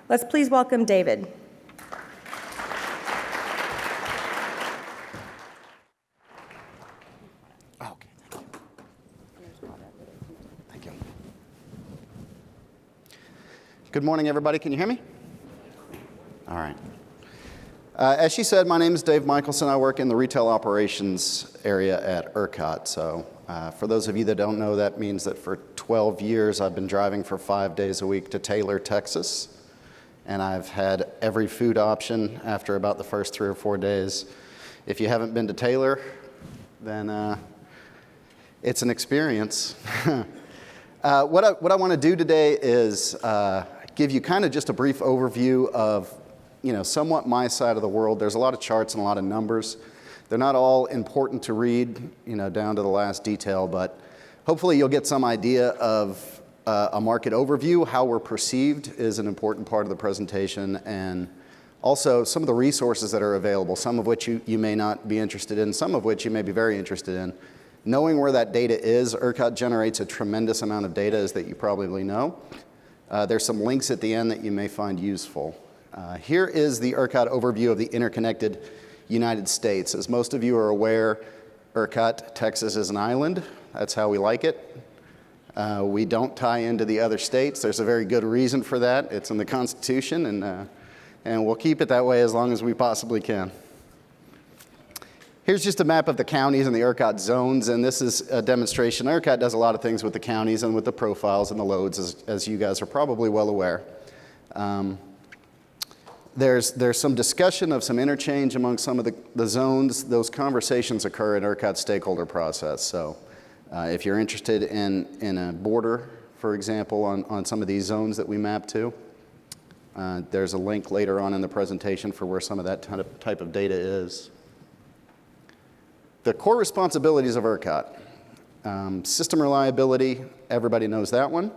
Let's please welcome David. Okay, thank you. Good morning, everybody. Can you hear me? All right. As she said, my name is Dave Michelsen. I work in the retail operations area at ERCOT. So for those of you that don't know, that means that for 12 years I've been driving for 5 days a week to Taylor, Texas. And I've had every food option after about the first 3 or 4 days. If you haven't been to Taylor, then it's an experience. What I want to do today is give you kind of just a brief overview of somewhat my side of the world. There's a lot of charts and a lot of numbers. They're not all important to read, down to the last detail, but hopefully you'll get some idea of a market overview. How we're perceived is an important part of the presentation, and also some of the resources that are available, some of which you may not be interested in, some of which you may be very interested in. Knowing where that data is, ERCOT generates a tremendous amount of data, as that you probably know. There's some links at the end that you may find useful. Here is the ERCOT overview of the interconnected United States. As most of you are aware, ERCOT, Texas is an island. That's how we like it. We don't tie into the other states. There's a very good reason for that. It's in the Constitution, and we'll keep it that way as long as we possibly can. Here's just a map of the counties and the ERCOT zones, and this is a demonstration. ERCOT does a lot of things with the counties and with the profiles and the loads, as you guys are probably well aware. There's some discussion of some interchange among some of the zones. Those conversations occur in ERCOT stakeholder process. So if you're interested in a border, for example, on some of these zones that we map to, there's a link later on in the presentation for where some of that type of data is. The core responsibilities of ERCOT. System reliability, everybody knows that one.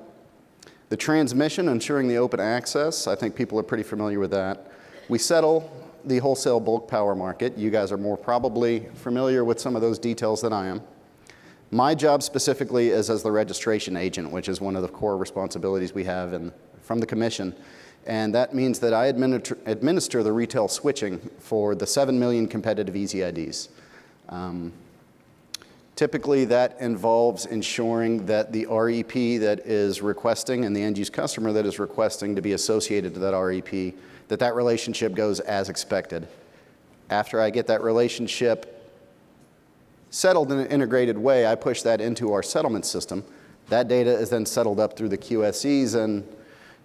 The transmission, ensuring the open access, I think people are pretty familiar with that. We settle the wholesale bulk power market. You guys are more probably familiar with some of those details than I am. My job specifically is as the registration agent, which is one of the core responsibilities we have from the commission. And that means that I administer the retail switching for the 7 million competitive easy IDs. Typically, that involves ensuring that the REP that is requesting and the end-use customer that is requesting to be associated to that REP, that relationship goes as expected. After I get that relationship settled in an integrated way, I push that into our settlement system. That data is then settled up through the QSEs, and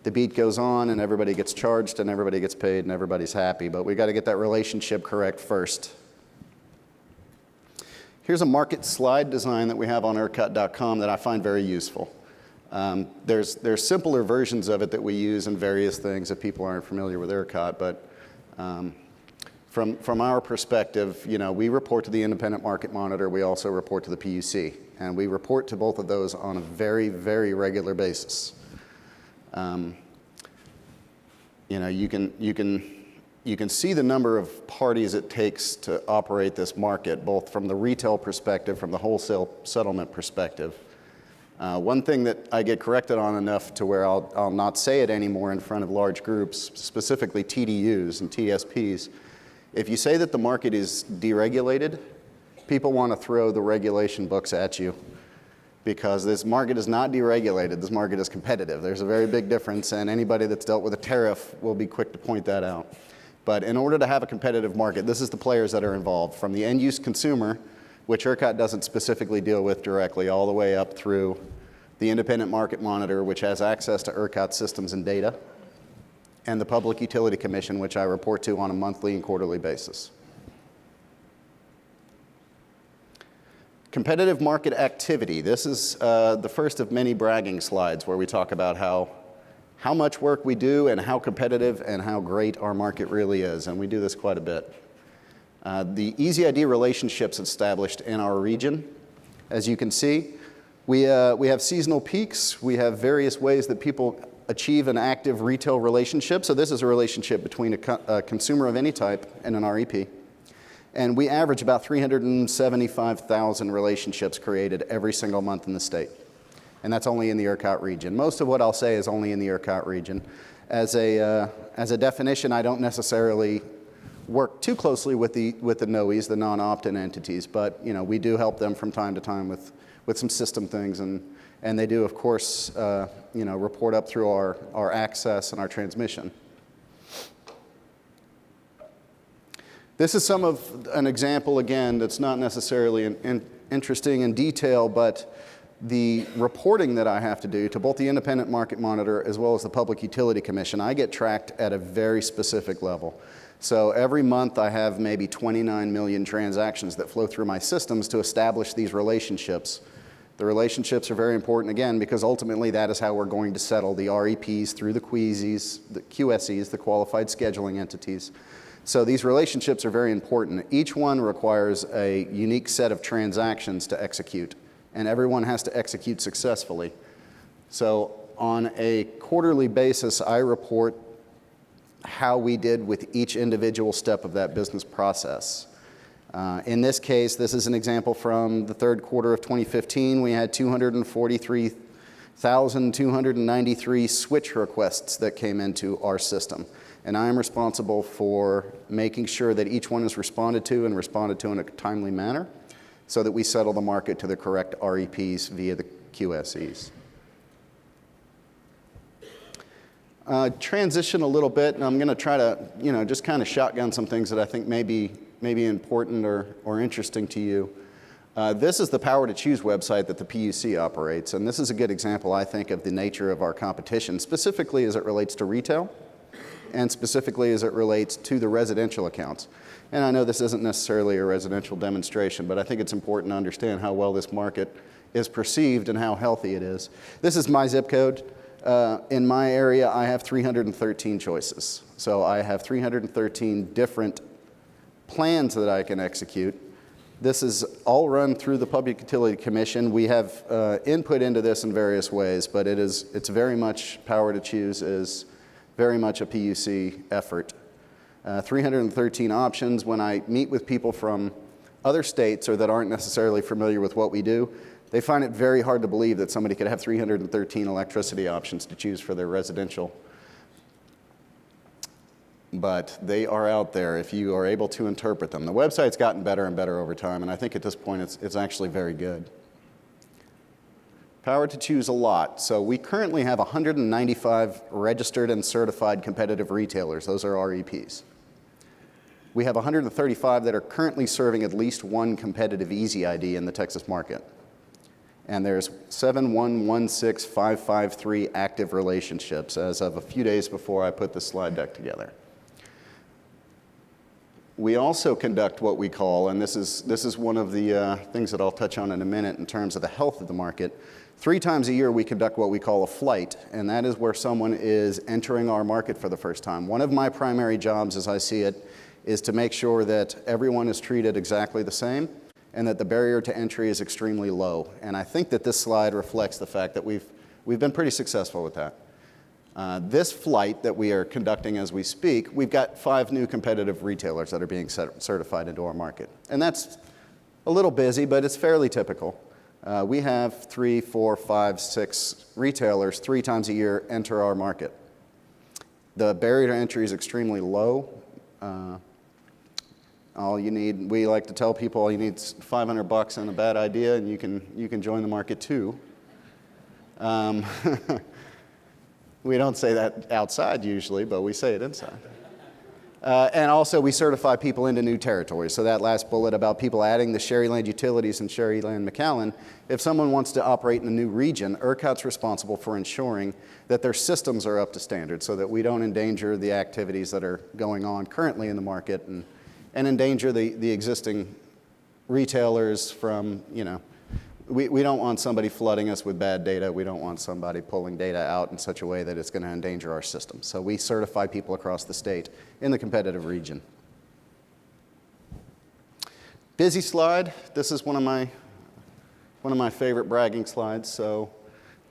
the beat goes on, and everybody gets charged, and everybody gets paid, and everybody's happy. But we've got to get that relationship correct first. Here's a market slide design that we have on ERCOT.com that I find very useful. There's simpler versions of it that we use in various things if people aren't familiar with ERCOT, but from our perspective, we report to the Independent Market Monitor. We also report to the PUC, and we report to both of those on a very, very regular basis. You can see the number of parties it takes to operate this market, both from the retail perspective, from the wholesale settlement perspective. One thing that I get corrected on enough to where I'll not say it anymore in front of large groups, specifically TDUs and TSPs. If you say that the market is deregulated, people want to throw the regulation books at you, because this market is not deregulated. This market is competitive. There's a very big difference, and anybody that's dealt with a tariff will be quick to point that out. But in order to have a competitive market, this is the players that are involved, from the end-use consumer, which ERCOT doesn't specifically deal with directly, all the way up through the Independent Market Monitor, which has access to ERCOT systems and data, and the Public Utility Commission, which I report to on a monthly and quarterly basis. Competitive market activity. This is the first of many bragging slides where we talk about how much work we do and how competitive and how great our market really is, and we do this quite a bit. The Easy ID relationships established in our region, as you can see, we have seasonal peaks. We have various ways that people achieve an active retail relationship. So this is a relationship between a consumer of any type and an REP. And we average about 375,000 relationships created every single month in the state. And that's only in the ERCOT region. Most of what I'll say is only in the ERCOT region. As a definition, I don't necessarily work too closely with the NOEs, the non-opt-in entities, but we do help them from time to time with some system things, and they do, of course, report up through our access and our transmission. This is an example, again, that's not necessarily interesting in detail, but the reporting that I have to do to both the Independent Market Monitor as well as the Public Utility Commission, I get tracked at a very specific level. So every month I have maybe 29 million transactions that flow through my systems to establish these relationships. The relationships are very important, again, because ultimately that is how we're going to settle the REPs through the QSEs, the Qualified Scheduling Entities. So these relationships are very important. Each one requires a unique set of transactions to execute, and everyone has to execute successfully. So on a quarterly basis, I report how we did with each individual step of that business process. In this case, this is an example from the third quarter of 2015. We had 243,293 switch requests that came into our system. And I am responsible for making sure that each one is responded to and responded to in a timely manner so that we settle the market to the correct REPs via the QSEs. Transition a little bit, and I'm going to try to, just kind of shotgun some things that I think may be important or interesting to you. This is the Power to Choose website that the PUC operates, and this is a good example, I think, of the nature of our competition, specifically as it relates to retail, and specifically as it relates to the residential accounts. And I know this isn't necessarily a residential demonstration, but I think it's important to understand how well this market is perceived and how healthy it is. This is my zip code. In my area, I have 313 choices. So I have 313 different plans that I can execute. This is all run through the Public Utility Commission. We have input into this in various ways, but it's very much, Power to Choose is very much a PUC effort. 313 options. When I meet with people from other states or that aren't necessarily familiar with what we do, they find it very hard to believe that somebody could have 313 electricity options to choose for their residential. But they are out there if you are able to interpret them. The website's gotten better and better over time, and I think at this point it's actually very good. Power to Choose a lot. So we currently have 195 registered and certified competitive retailers. Those are REPs. We have 135 that are currently serving at least one competitive Easy ID in the Texas market. And there's 7116553 active relationships as of a few days before I put this slide deck together. We also conduct what we call, and this is one of the things that I'll touch on in a minute in terms of the health of the market. 3 times a year we conduct what we call a flight, and that is where someone is entering our market for the first time. One of my primary jobs, as I see it, is to make sure that everyone is treated exactly the same and that the barrier to entry is extremely low. And I think that this slide reflects the fact that we've been pretty successful with that. This flight that we are conducting as we speak, we've got 5 new competitive retailers that are being certified into our market. And that's a little busy, but it's fairly typical. We have 3, 4, 5, 6 retailers 3 times a year enter our market. The barrier to entry is extremely low. All you need, we like to tell people, all you need is $500 and a bad idea, and you can join the market too. We don't say that outside usually, but we say it inside. And also, we certify people into new territories. So that last bullet about people adding the Sharyland Utilities and Sharyland McAllen, if someone wants to operate in a new region, ERCOT's responsible for ensuring that their systems are up to standard so that we don't endanger the activities that are going on currently in the market and endanger the existing retailers from, we don't want somebody flooding us with bad data. We don't want somebody pulling data out in such a way that it's going to endanger our system. So we certify people across the state in the competitive region. Busy slide. This is one of my favorite bragging slides. So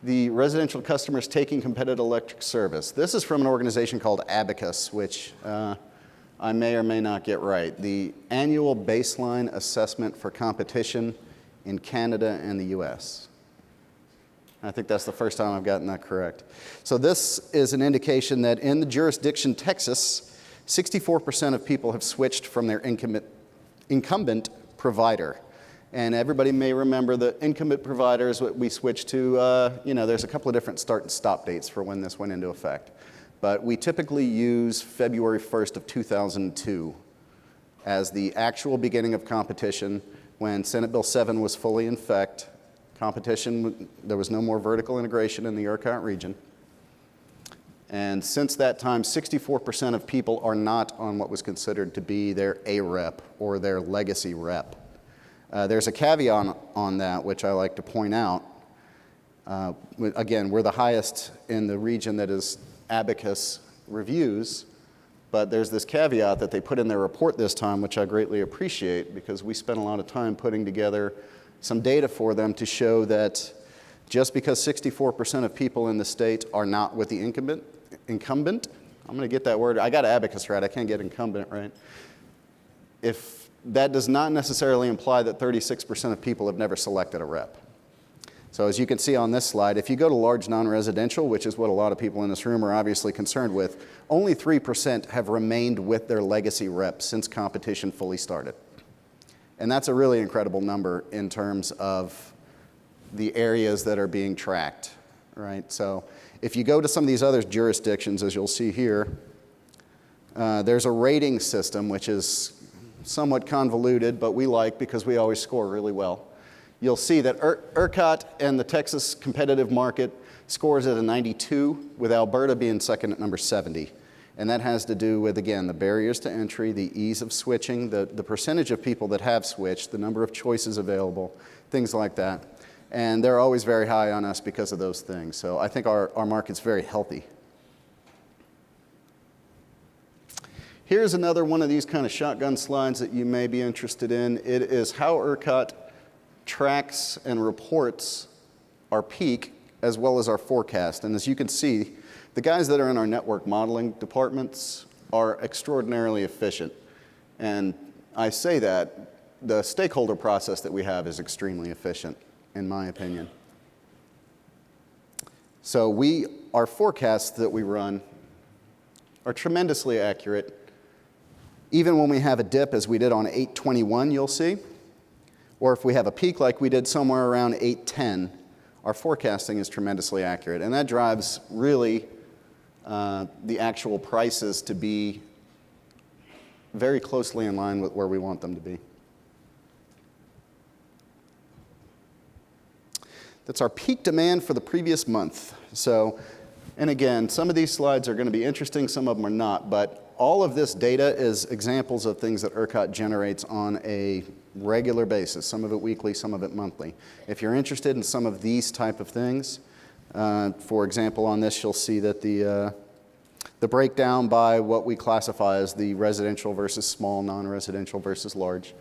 the residential customers taking competitive electric service. This is from an organization called Abacus, which I may or may not get right. The Annual Baseline Assessment for Competition in Canada and the US. I think that's the first time I've gotten that correct. So this is an indication that in the jurisdiction Texas, 64% of people have switched from their incumbent provider. And everybody may remember the incumbent provider is what we switched to. There's a couple of different start and stop dates for when this went into effect. But we typically use February 1st of 2002 as the actual beginning of competition when Senate Bill 7 was fully in effect. Competition, there was no more vertical integration in the ERCOT region. And since that time, 64% of people are not on what was considered to be their A-rep or their legacy rep. There's a caveat on that, which I like to point out. Again, we're the highest in the region that is abacus reviews, but there's this caveat that they put in their report this time, which I greatly appreciate because we spent a lot of time putting together some data for them to show that just because 64% of people in the state are not with the incumbent, I'm going to get that word, I got abacus right, I can't get incumbent right. If that does not necessarily imply that 36% of people have never selected a rep. So as you can see on this slide, if you go to large non-residential, which is what a lot of people in this room are obviously concerned with, only 3% have remained with their legacy rep since competition fully started. And that's a really incredible number in terms of the areas that are being tracked, right? So if you go to some of these other jurisdictions, as you'll see here, there's a rating system, which is somewhat convoluted, but we like because we always score really well. You'll see that ERCOT and the Texas competitive market scores at a 92, with Alberta being second at number 70. And that has to do with, again, the barriers to entry, the ease of switching, the percentage of people that have switched, the number of choices available, things like that. And they're always very high on us because of those things. So I think our market's very healthy. Here's another one of these kind of shotgun slides that you may be interested in. It is how ERCOT tracks and reports our peak as well as our forecast. And as you can see, the guys that are in our network modeling departments are extraordinarily efficient. And I say that the stakeholder process that we have is extremely efficient, in my opinion. So our forecasts that we run are tremendously accurate. Even when we have a dip, as we did on 8/21, you'll see, or if we have a peak like we did somewhere around 8/10, our forecasting is tremendously accurate. And that drives really the actual prices to be very closely in line with where we want them to be. That's our peak demand for the previous month. So, and again, some of these slides are going to be interesting, some of them are not, but all of this data is examples of things that ERCOT generates on a regular basis, some of it weekly, some of it monthly. If you're interested in some of these type of things, for example, on this you'll see that the breakdown by what we classify as the residential versus small, non-residential versus large.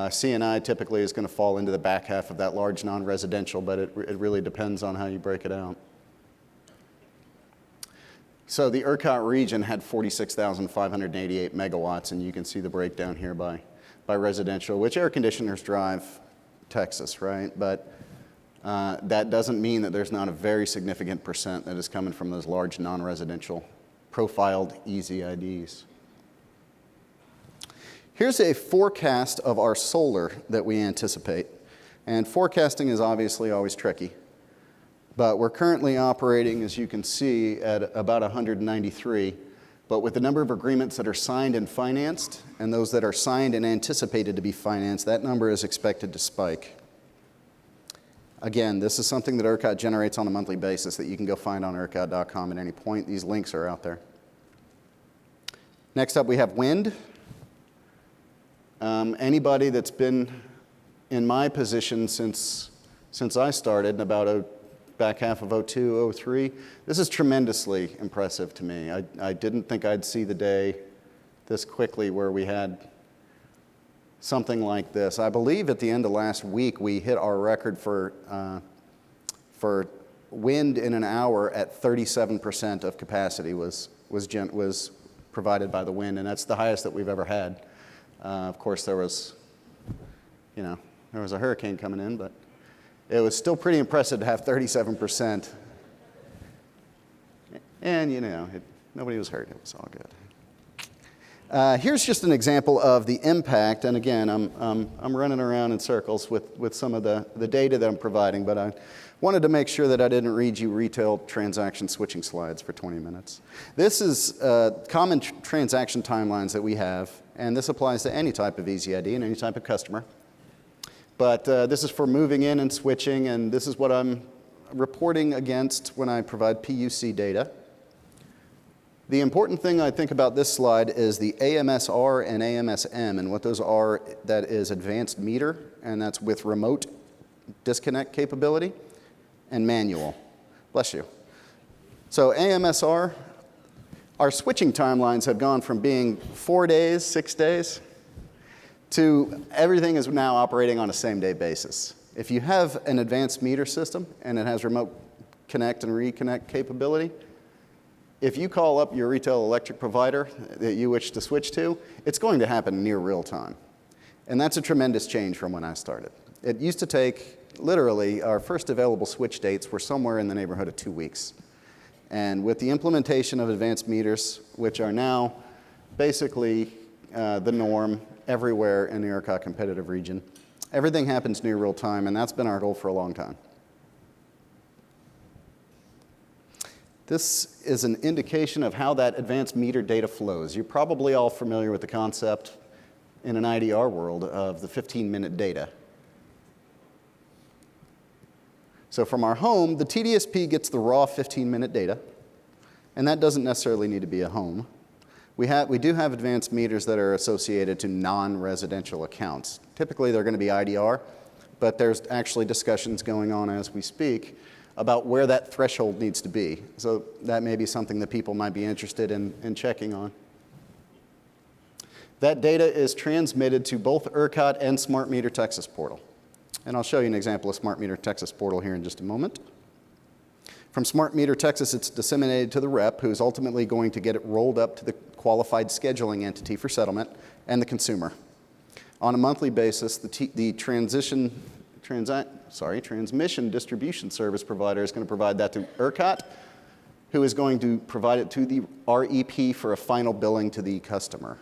C&I typically is going to fall into the back half of that large non-residential, but it really depends on how you break it out. So the ERCOT region had 46,588 megawatts, and you can see the breakdown here by residential, which air conditioners drive Texas, right? But that doesn't mean that there's not a very significant percent that is coming from those large non-residential profiled easy IDs. Here's a forecast of our solar that we anticipate. And forecasting is obviously always tricky. But we're currently operating, as you can see, at about 193. But with the number of agreements that are signed and financed, and those that are signed and anticipated to be financed, that number is expected to spike. Again, this is something that ERCOT generates on a monthly basis that you can go find on ERCOT.com at any point. These links are out there. Next up, we have wind. Anybody that's been in my position since I started, about back half of 02, 03, this is tremendously impressive to me. I didn't think I'd see the day this quickly where we had something like this. I believe at the end of last week we hit our record for wind in an hour at 37% of capacity was provided by the wind, and that's the highest that we've ever had. Of course, there was a hurricane coming in, but it was still pretty impressive to have 37%. And, nobody was hurt. It was all good. Here's just an example of the impact. And again, I'm running around in circles with some of the data that I'm providing, but I wanted to make sure that I didn't read you retail transaction switching slides for 20 minutes. This is common transaction timelines that we have, and this applies to any type of Easy ID and any type of customer. But this is for moving in and switching, and this is what I'm reporting against when I provide PUC data. The important thing I think about this slide is the AMSR and AMSM, and what those are, that is advanced meter, and that's with remote disconnect capability, and manual. Bless you. So AMSR, our switching timelines have gone from being 4 days, 6 days, to everything is now operating on a same-day basis. If you have an advanced meter system and it has remote connect and reconnect capability, if you call up your retail electric provider that you wish to switch to, it's going to happen near real time. And that's a tremendous change from when I started. It used to take, literally, our first available switch dates were somewhere in the neighborhood of 2 weeks. And with the implementation of advanced meters, which are now basically the norm everywhere in the ERCOT competitive region, everything happens near real time, and that's been our goal for a long time. This is an indication of how that advanced meter data flows. You're probably all familiar with the concept in an IDR world of the 15-minute data. So from our home, the TDSP gets the raw 15-minute data, and that doesn't necessarily need to be a home. We do have advanced meters that are associated to non-residential accounts. Typically, they're going to be IDR, but there's actually discussions going on as we speak about where that threshold needs to be. So that may be something that people might be interested in checking on. That data is transmitted to both ERCOT and Smart Meter Texas portal. And I'll show you an example of Smart Meter Texas portal here in just a moment. From Smart Meter Texas, it's disseminated to the rep, who's ultimately going to get it rolled up to the qualified scheduling entity for settlement and the consumer. On a monthly basis, the transmission distribution service provider is going to provide that to ERCOT, who is going to provide it to the REP for a final billing to the customer.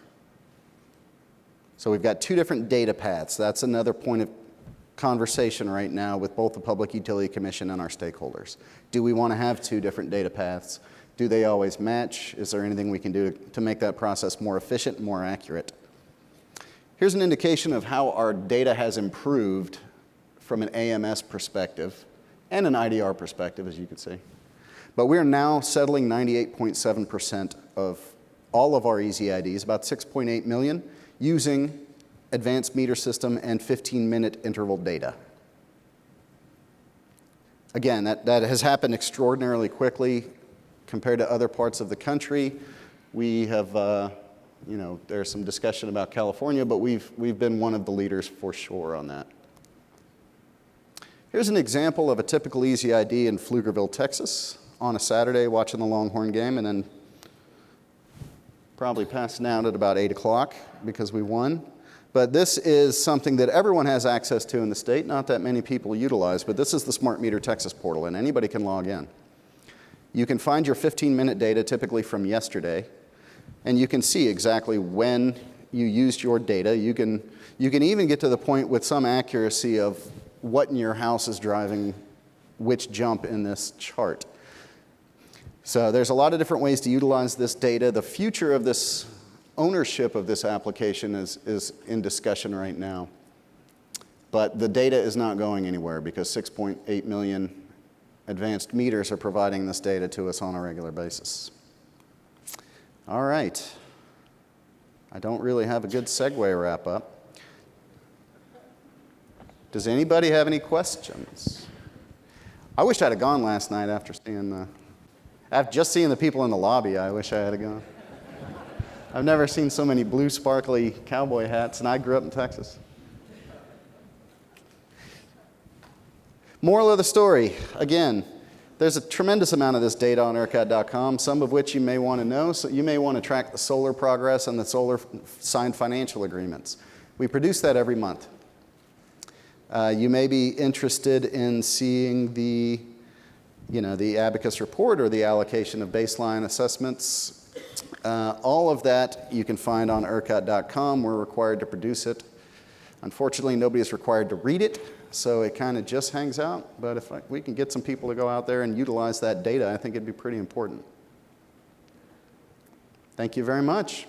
So we've got two different data paths. That's another point of conversation right now with both the Public Utility Commission and our stakeholders. Do we want to have two different data paths? Do they always match? Is there anything we can do to make that process more efficient and more accurate? Here's an indication of how our data has improved from an AMS perspective and an IDR perspective, as you can see. But we're now settling 98.7% of all of our Easy IDs, about 6.8 million, using advanced meter system and 15-minute interval data. Again, that has happened extraordinarily quickly compared to other parts of the country. We have, there's some discussion about California, but we've been one of the leaders for sure on that. Here's an example of a typical Easy ID in Pflugerville, Texas, on a Saturday watching the Longhorn game, and then probably passing out at about 8 o'clock because we won. But this is something that everyone has access to in the state, not that many people utilize, but this is the Smart Meter Texas portal, and anybody can log in. You can find your 15-minute data, typically from yesterday, and you can see exactly when you used your data. You can even get to the point with some accuracy of what in your house is driving which jump in this chart. So there's a lot of different ways to utilize this data. The future of this ownership of this application is in discussion right now. But the data is not going anywhere because 6.8 million advanced meters are providing this data to us on a regular basis. All right. I don't really have a good segue wrap up. Does anybody have any questions? I wish I'd have gone last night after just seeing the people in the lobby. I wish I had gone. I've never seen so many blue sparkly cowboy hats, and I grew up in Texas. Moral of the story, again, there's a tremendous amount of this data on ERCOT.com, some of which you may want to know. So you may want to track the solar progress and the solar signed financial agreements. We produce that every month. You may be interested in seeing the abacus report or the allocation of baseline assessments. All of that you can find on ERCOT.com. We're required to produce it. Unfortunately, nobody is required to read it, so it kind of just hangs out. But if we can get some people to go out there and utilize that data, I think it'd be pretty important. Thank you very much.